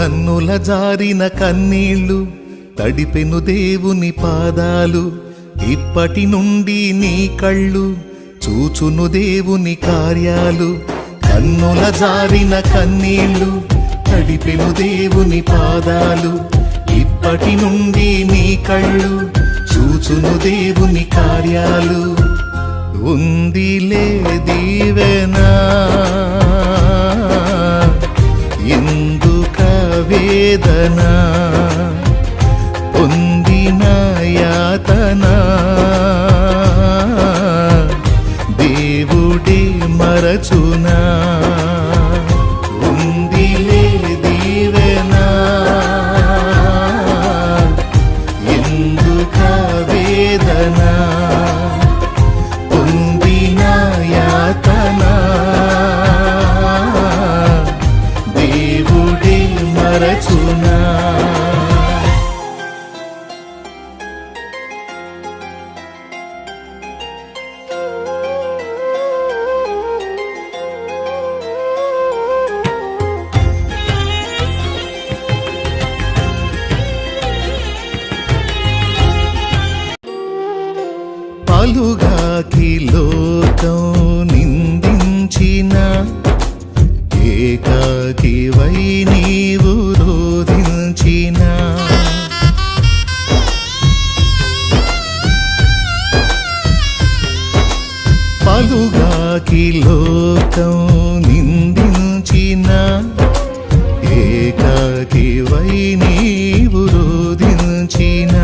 కన్నుల జారిన కన్నీళ్లు తడిపెను దేవుని పాదాలు, ఇప్పటి నుండి నీ కళ్ళు చూచును దేవుని కార్యాలు. కన్నుల జారిన కన్నీళ్లు తడిపెను దేవుని పాదాలు, ఇప్పటి నుండి నీ కళ్ళు చూచును దేవుని కార్యాలు. ఉందిలే దీవెనా ఎందుక వేదన, పొందిన యాతన దేవుడే మరచునా. ఉందిలే దీవెనా ఎందుక వేదన, పొందిన యాతన దేవుడే మరచునా. పలుగాకి లోకం నిందించిన, ఏకాకివై నీవు రోధించిన. పలుగాకి లోకం నిందించిన, ఏకాకివై నీవు రోధించిన.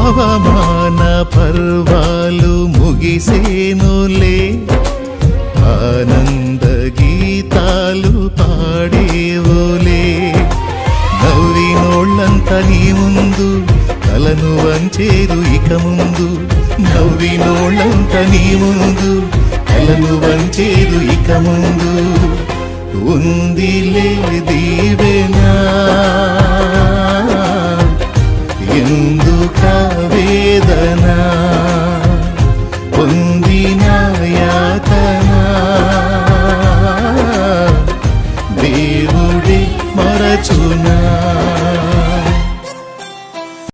అవమాన పర్వాలు ముగిసేనులే, ఆనంద గీతాలు పాడేవులే. నవ్వినోళ్ళంత నీ ముందు తలను వంచేరు ఇక ముందు, నవ్వినోళ్ళంత నీ ముందు తలను వంచేరు ఇక ముందు. ఉందిలే